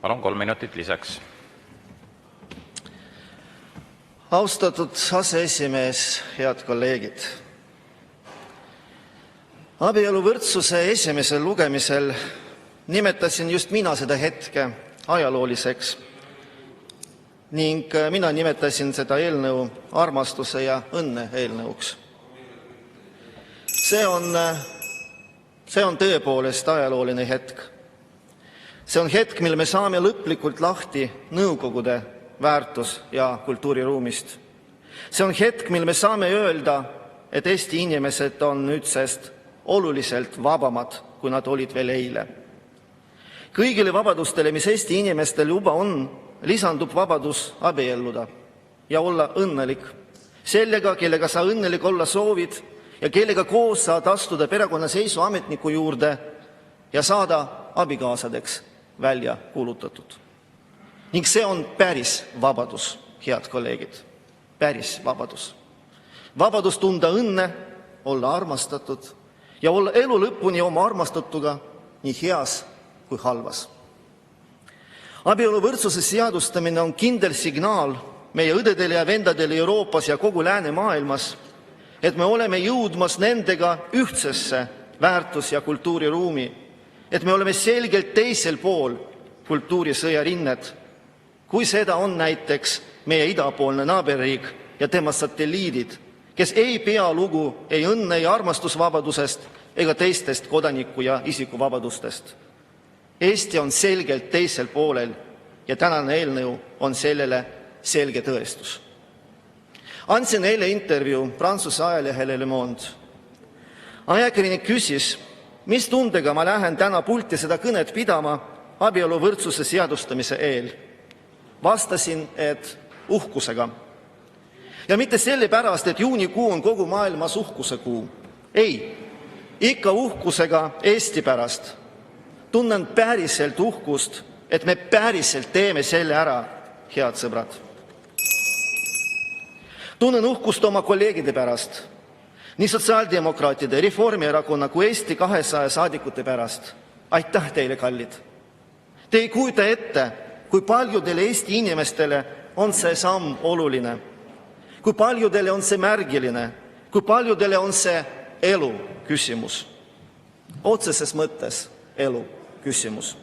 Palun 3 minutit lisaks. Austatud aseesimees, head kolleegid! Abieluvõrdsuse esimesel lugemisel nimetasin just mina seda hetke ajalooliseks ning mina nimetasin seda eelnõu armastuse ja õnne eelnõuks. See on tõepoolest ajalooline hetk. See on hetk, mil me saame lõplikult lahti Nõukogude väärtus- ja kultuuriruumist. See on hetk, mil me saame öelda, et Eesti inimesed on nüüdsest oluliselt vabamad, kui nad olid veel eile. Kõigile vabadustele, mis Eesti inimestel juba on, lisandub vabadus abielluda ja olla õnnelik sellega, kellega sa õnnelik olla soovid ja kellega koos saad astuda perekonnaseisuametniku juurde ja saada abikaasadeks välja kuulutatud. Ning see on päris vabadus, head kolleegid, päris vabadus. Vabadus tunda õnne, olla armastatud ja olla elu lõpuni oma armastatuga nii heas kui halvas. Abieluvõrdsuse seadustamine on kindel signaal meie õdedele ja vendadele Euroopas ja kogu läänemaailmas, et me oleme jõudmas nendega ühtsesse väärtus- ja kultuuriruumi, et me oleme selgelt teisel pool kultuurisõja rinnet, kui seda on näiteks meie idapoolne naaberriik ja tema satelliidid, kes ei pea lugu ei õnne- ja armastusvabadusest ega teistest kodaniku- ja isikuvabadustest. Eesti on selgelt teisel poolel ja tänane eelnõu on sellele selge tõestus. Andsin eile intervjuu Prantsuse ajalehele Le Monde. Ajakirjanik küsis, mis tundega ma lähen täna pulti seda kõnet pidama abieluvõrdsuse seadustamise eel. Vastasin, et uhkusega. Ja mitte sellepärast, et juunikuu on kogu maailmas uhkuse kuu. Ei, ikka uhkusega Eesti pärast. Tunnen päriselt uhkust, et me päriselt teeme selle ära, head sõbrad. Tunnen uhkust oma kolleegide pärast, nii sotsiaaldemokraatide, Reformierakonna kui Eesti 200 saadikute pärast. Aitäh teile, kallid! Te ei kujuta ette, kui paljudele Eesti inimestele on see samm oluline, kui paljudele on see märgiline, kui paljudele on see elu küsimus. Otseses mõttes elu küsimus.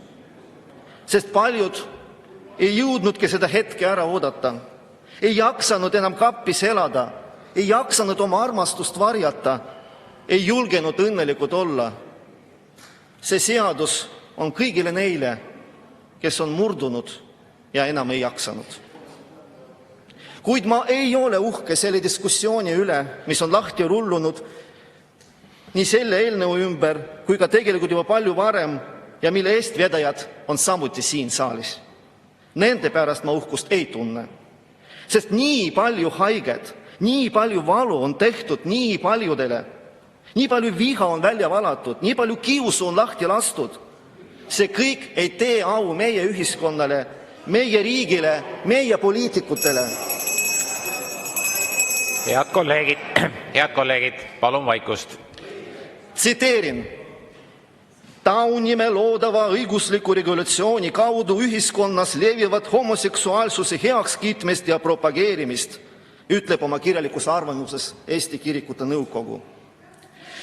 Sest paljud ei jõudnudki seda hetke ära oodata, ei jaksanud enam kappis elada, ei jaksanud oma armastust varjata, ei julgenud õnnelikud olla. See seadus on kõigile neile, kes on murdunud ja enam ei jaksanud. Kuid ma ei ole uhke selle diskussiooni üle, mis on lahti rullunud nii selle eelnõu ümber kui ka tegelikult juba palju varem ja mille eestvedajad on samuti siin saalis. Nende pärast ma uhkust ei tunne. Sest nii palju haiget, nii palju valu on tehtud nii paljudele, nii palju viha on välja valatud, nii palju kiusu on lahti lastud. See kõik ei tee au meie ühiskonnale, meie riigile, meie poliitikutele. Head kolleegid, palun vaikust. Tsiteerin. Taunime loodava õigusliku regulatsiooni kaudu ühiskonnas levivat homoseksuaalsuse heakskiitmist ja propageerimist, ütleb oma kirjalikus arvamuses Eesti Kirikute Nõukogu.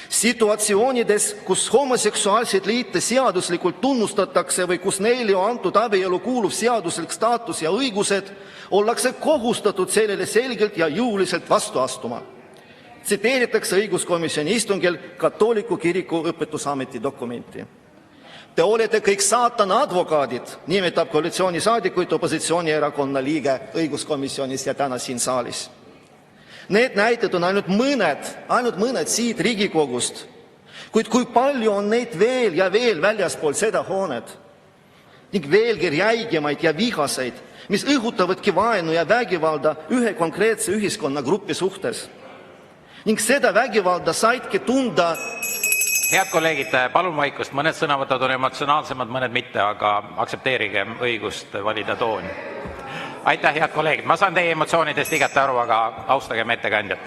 Situatsioonides, kus homoseksuaalseid liite seaduslikult tunnustatakse või kus neile on antud abielu kuuluv seaduslik staatus ja õigused, ollakse kohustatud sellele selgelt ja jõuliselt vastu astuma. Tsiteeritakse õiguskomisjoni istungil katoliku kiriku õpetusameti dokumenti. Te olete kõik saatana advokaadid, nimetab koalitsioonisaadikuid opositsioonierakonna liige õiguskomisjonis ja täna siin saalis. Need näited on ainult mõned siit Riigikogust, kuid kui palju on neid veel ja veel väljaspool seda hoonet ning veelgi räigemaid ja vihaseid, mis õhutavadki vaenu ja vägivalda ühe konkreetse ühiskonnagrupi suhtes. Ning seda vägivalda saidki tunda. Head kolleegid, palun vaikust. Mõned sõnavõtad on emotsionaalsemad, mõned mitte, aga aktsepteerige õigust valida tooni. Aitäh, head kolleegid. Ma saan teie emotsioonidest igati aru, aga austagem ettekandjat.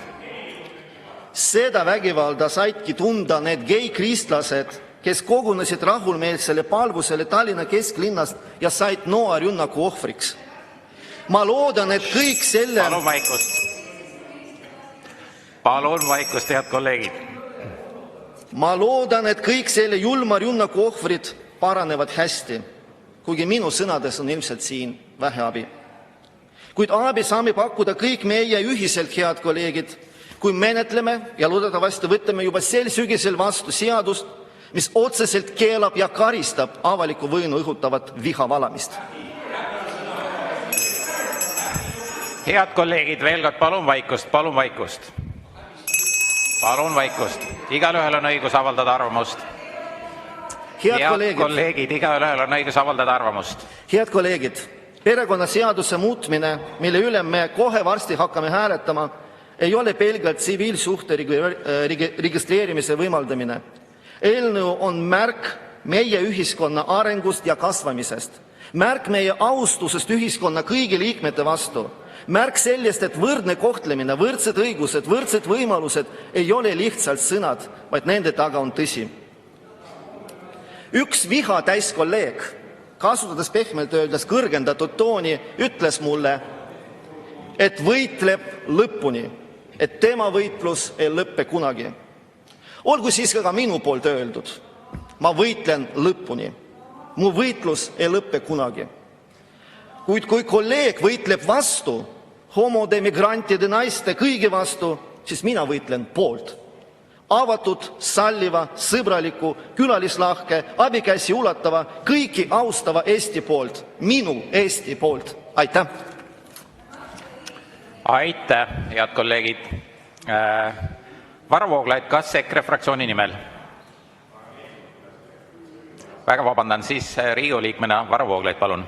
Seda vägivalda saidki tunda need geikristlased, kes kogunesid rahulmeelsele palvusele Tallinna kesklinnast ja said noarünnaku ohvriks. Ma loodan, et kõik selle... Palun vaikust. Palun vaikust, head kolleegid. Ma loodan, et kõik selle julma rünnaku ohvrid paranevad hästi, kuigi minu sõnades on ilmselt siin vähe abi. Kuid abi saame pakkuda kõik meie ühiselt, head kolleegid, kui menetleme ja loodetavasti võtame juba sel sügisel vastu seadust, mis otseselt keelab ja karistab avaliku võinu õhutavat viha valamist. Head kolleegid, veel kord palun vaikust, palun vaikust. Palun vaikust. Igalühel on õigus avaldada arvamust. Head kolleegid, igalühel on õigus avaldada arvamust. Head kolleegid, perekonnaseaduse muutmine, mille üle me kohe varsti hakkame hääletama, ei ole pelgalt tsiviilsuhte registreerimise võimaldamine. Eelnõu on märk meie ühiskonna arengust ja kasvamisest. Märk meie austusest ühiskonna kõigi liikmete vastu. Märk sellest, et võrdne kohtlemine, võrdsed õigused, võrdsed võimalused ei ole lihtsalt sõnad, vaid nende taga on tõsi. Üks viha täis kolleeg, kasutades pehmelt öeldes kõrgendatud tooni, ütles mulle, et võitleb lõpuni, et tema võitlus ei lõppe kunagi. Olgu siis ka minu poolt öeldud, ma võitlen lõpuni. Mu võitlus ei lõppe kunagi. Kuid kui kolleeg võitleb vastu, homode, migrantide, naiste, kõigi vastu, siis mina võitlen poolt. Avatud, salliva, sõbraliku, külalislahke, abikäsi ulatava, kõiki austava Eesti poolt, minu Eesti poolt. Aitäh! Aitäh, head kolleegid! Varro Vooglaid, kas EKRE fraktsiooni nimel? Väga vabandan, siis Riigikogu liikmena Varro Vooglaid, palun.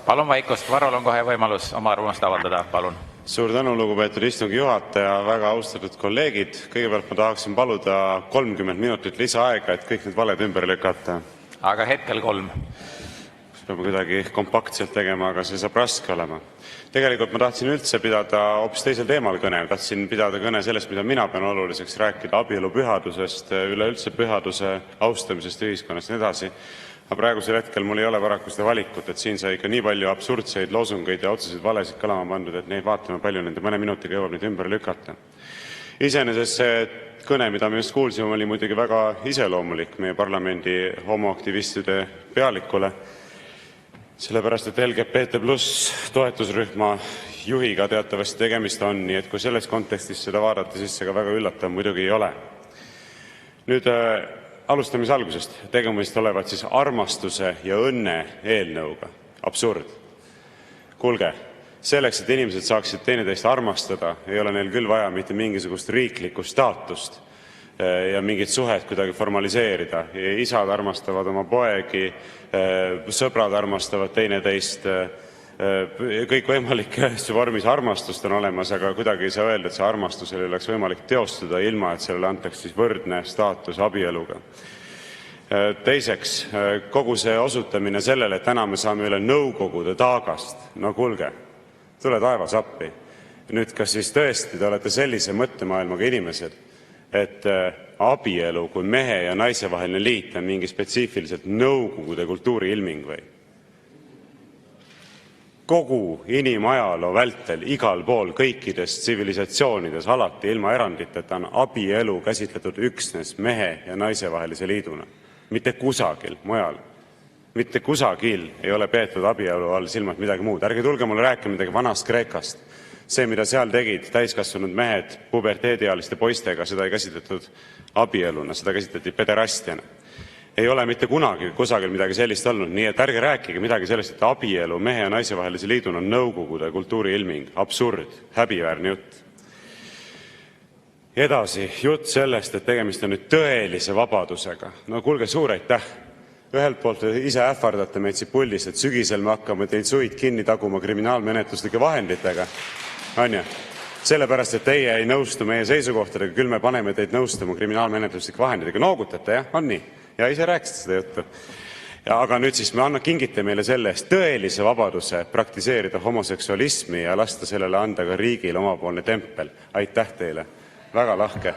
Palun vaikust, Varrol on kohe võimalus oma arvamust avaldada, palun. Suur tänu, lugupeetud istungi juhataja, väga austatud kolleegid. Kõigepealt ma tahaksin paluda 30 minutit lisaaega, et kõik need valed ümber lükata. Aga hetkel 3. Peame kuidagi kompaktselt tegema, aga see saab raske olema. Tegelikult ma tahtsin üldse pidada hoopis teisel teemal kõne. Tahtsin pidada kõne sellest, mida mina pean oluliseks, rääkida abielu pühadusest, üleüldse pühaduse austamisest ühiskonnas ja nii edasi. Aga praegusel hetkel mul ei ole paraku seda valikut, et siin sai ikka nii palju absurdseid loosungeid ja otseseid valesid kõlama pandud, et neid vaatame palju nende mõne minutiga jõuab neid ümber lükata. Iseenesest see kõne, mida me just kuulsime, oli muidugi väga iseloomulik meie parlamendi homoaktivistide pealikule, sellepärast, et LGBT+ toetusrühma juhiga teatavasti tegemist on, nii et kui selles kontekstis seda vaadata, siis see ka väga üllatav muidugi ei ole. Nüüd alustamise algusest. Tegemist olevat siis armastuse ja õnne eelnõuga. Absurd. Kuulge, selleks, et inimesed saaksid teineteist armastada, ei ole neil küll vaja mitte mingisugust riiklikku staatust ja mingit suhet kuidagi formaliseerida. Isad armastavad oma poegi, sõbrad armastavad teineteist, kõik võimalike vormis armastust on olemas, aga kuidagi ei saa öelda, et see armastusel oleks võimalik teostuda ilma, et sellele antaks siis võrdne staatus abieluga. Teiseks, kogu see osutamine sellele, et täna me saame üle nõukogude taagast. No kuulge, tule taevas appi. Nüüd, kas siis tõesti te olete sellise mõttemaailmaga inimesed, et abielu kui mehe ja naise vaheline liit on mingi spetsiifiliselt nõukogude kultuuri ilming või? Kogu inimajaloo vältel igal pool kõikides tsivilisatsioonides alati ilma eranditeta on abielu käsitletud üksnes mehe ja naise vahelise liiduna. Mitte kusagil mujal. Mitte kusagil ei ole peetud abielu all silmas midagi muud. Ärge tulge mulle rääkima midagi vanast Kreekast. See, mida seal tegid täiskasvanud mehed puberteediealiste poistega, seda ei käsitletud abieluna, seda käsitleti pederastiana. Ei ole mitte kunagi kusagil midagi sellist olnud, nii et ärge rääkige midagi sellest, et abielu mehe ja naise vahelise liiduna on nõukogude kultuuri ilming. Absurd, häbiväärne jutt. Edasi, jutt sellest, et tegemist on nüüd tõelise vabadusega. No kuulge, suur aitäh. Ühelt poolt ise ähvardate meid siit puldis, et sügisel me hakkame teid suid kinni taguma kriminaalmenetluslike vahenditega. On ju? Sellepärast, et teie ei nõustu meie seisukohtadega, küll me paneme teid nõustuma kriminaalmenetluslike vahenditega. Noogutate, jah? On nii? Ja ise rääkisite seda juttu. Aga nüüd siis kingite meile selle eest tõelise vabaduse praktiseerida homoseksualismi ja lasta sellele anda ka riigile omapoolne tempel. Aitäh teile. Väga lahke.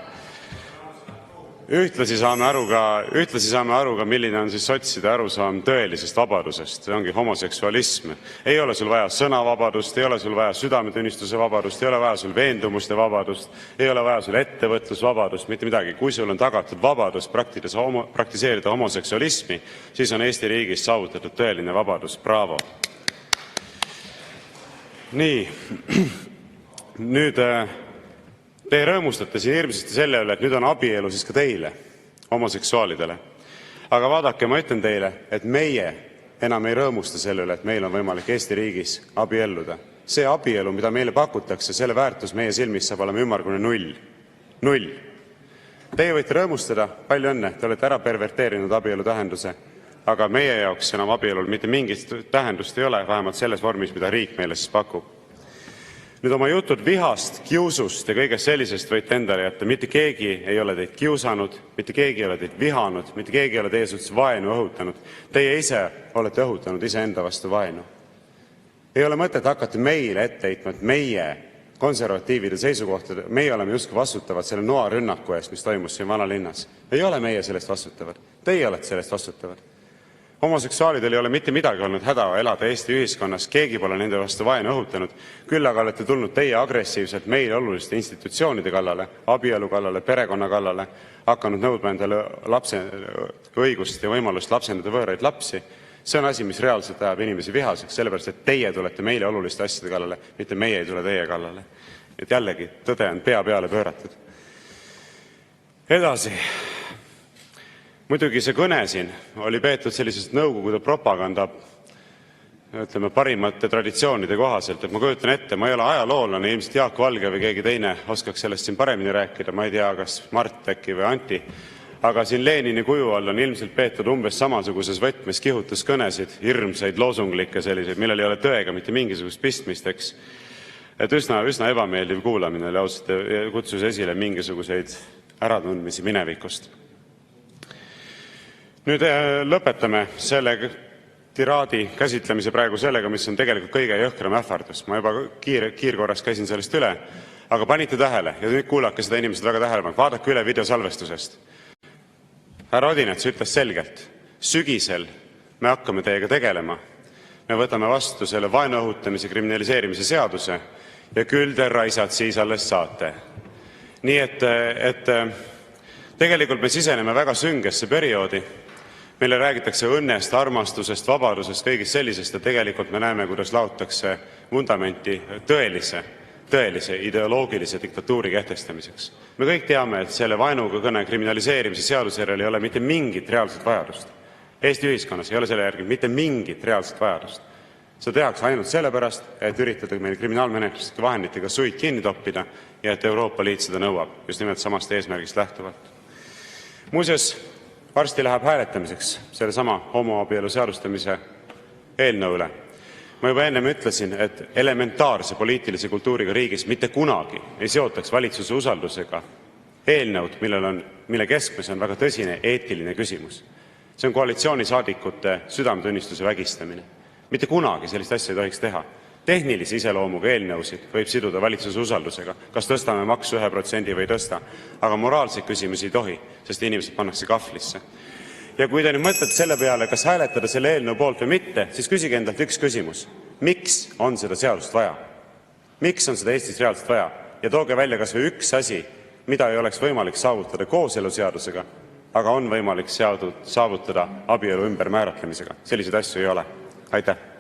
Ühtlasi saame aru ka, milline on siis sotside arusaam tõelisest vabadusest. See ongi homoseksualism. Ei ole sul vaja sõnavabadust, ei ole sul vaja südametunnistuse vabadust, ei ole vaja sul veendumuste vabadust, ei ole vaja sul ettevõtlusvabadust, mitte midagi. Kui sul on tagatud vabadus praktiseerida homoseksualismi, siis on Eesti riigis saavutatud tõeline vabadus. Bravo! Nii. Nüüd te rõõmustate siin hirmsasti selle üle, et nüüd on abielu siis ka teile, homoseksuaalidele. Aga vaadake, ma ütlen teile, et meie enam ei rõõmusta selle üle, et meil on võimalik Eesti riigis abielluda. See abielu, mida meile pakutakse, selle väärtus meie silmis saab olema ümmargune null. Null. Teie võite rõõmustada, palju õnne, te olete ära perverteerinud abielu tähenduse, aga meie jaoks enam abielul mitte mingit tähendust ei ole, vähemalt selles vormis, mida riik meile siis pakub. Nüüd oma jutud vihast, kiusust ja kõigest sellisest võite endale jätta. Mitte keegi ei ole teid kiusanud, mitte keegi ei ole teid vihanud, mitte keegi ei ole teie suhtes vaenu õhutanud. Teie ise olete õhutanud iseenda vastu vaenu. Ei ole mõtet hakata meile ette heitma, et meie konservatiivide seisukohtade, meie oleme justkui vastutavad selle noarünnaku eest, mis toimus siin vanalinnas. Ei ole meie sellest vastutavad. Teie olete sellest vastutavad. Homoseksuaalidel ei ole mitte midagi olnud häda elada Eesti ühiskonnas, keegi pole nende vastu vaenu õhutanud, küll aga olete tulnud teie agressiivselt meile oluliste institutsioonide kallale, abielu kallale, perekonna kallale, hakanud nõudma endale õigust ja võimalust lapsendada võõraid lapsi. See on asi, mis reaalselt ajab inimesi vihaseks, sellepärast, et teie tulete meile oluliste asjade kallale, mitte meie ei tule teie kallale. Et jällegi, tõde on pea peale pööratud. Edasi. Muidugi see kõne siin oli peetud sellisest nõukogude propaganda, ütleme, parimate traditsioonide kohaselt, et ma kujutan ette, ma ei ole ajaloolane, ilmselt Jaak Valge või keegi teine oskaks sellest siin paremini rääkida, ma ei tea, kas Mart äkki või Anti, aga siin Lenini kuju all on ilmselt peetud umbes samasuguses võtmes kihutuskõnesid, hirmsaid, loosunglikke selliseid, millel ei ole tõega mitte mingisugust pistmist, eks. Et üsna ebameeldiv kuulamine oli ausalt ja kutsus esile mingisuguseid äratundmisi minevikust. Nüüd lõpetame selle tiraadi käsitlemise praegu sellega, mis on tegelikult kõige jõhkram ähvardus. Ma juba kiirkorras käisin sellest üle, aga panite tähele ja nüüd kuulake seda inimesed väga tähelepanelik. Vaadake üle videosalvestusest. Härra Odinets ütles selgelt, sügisel me hakkame teiega tegelema. Me võtame vastu selle vaenu õhutamise kriminaliseerimise seaduse ja küll te raisad siis alles saate. Nii et tegelikult me siseneme väga süngesse perioodi, meile räägitakse õnnest, armastusest, vabadusest, kõigist sellisest, ja tegelikult me näeme, kuidas laotakse vundamenti tõelise ideoloogilise diktatuuri kehtestamiseks. Me kõik teame, et selle vaenuga kõne kriminaliseerimise seaduse järel ei ole mitte mingit reaalset vajadust. Eesti ühiskonnas ei ole selle järgi mitte mingit reaalset vajadust. See tehakse ainult sellepärast, et üritada meil kriminaalmenetluslike vahenditega suid kinni toppida ja et Euroopa Liit seda nõuab, just nimelt samast eesmärgist lähtuvalt. Muuseas, varsti läheb hääletamiseks sellesama homoabielu seadustamise eelnõu üle. Ma juba ennem ütlesin, et elementaarse poliitilise kultuuriga riigis mitte kunagi ei seotaks valitsuse usaldusega eelnõud, mille keskmes on väga tõsine eetiline küsimus. See on koalitsioonisaadikute südametunnistuse vägistamine. Mitte kunagi sellist asja ei tohiks teha. Tehnilise iseloomuga eelnõusid võib siduda valitsuse usaldusega, kas tõstame maksu 1% või tõsta, aga moraalseid küsimusi ei tohi, sest inimesed pannakse kahvlisse. Ja kui te nüüd mõtlete selle peale, kas hääletada selle eelnõu poolt või mitte, siis küsige endalt üks küsimus. Miks on seda seadust vaja? Miks on seda Eestis reaalselt vaja? Ja tooge välja kas või üks asi, mida ei oleks võimalik saavutada kooseluseadusega, aga on võimalik saavutada abielu ümbermääratlemisega. Selliseid asju ei ole. Aitäh!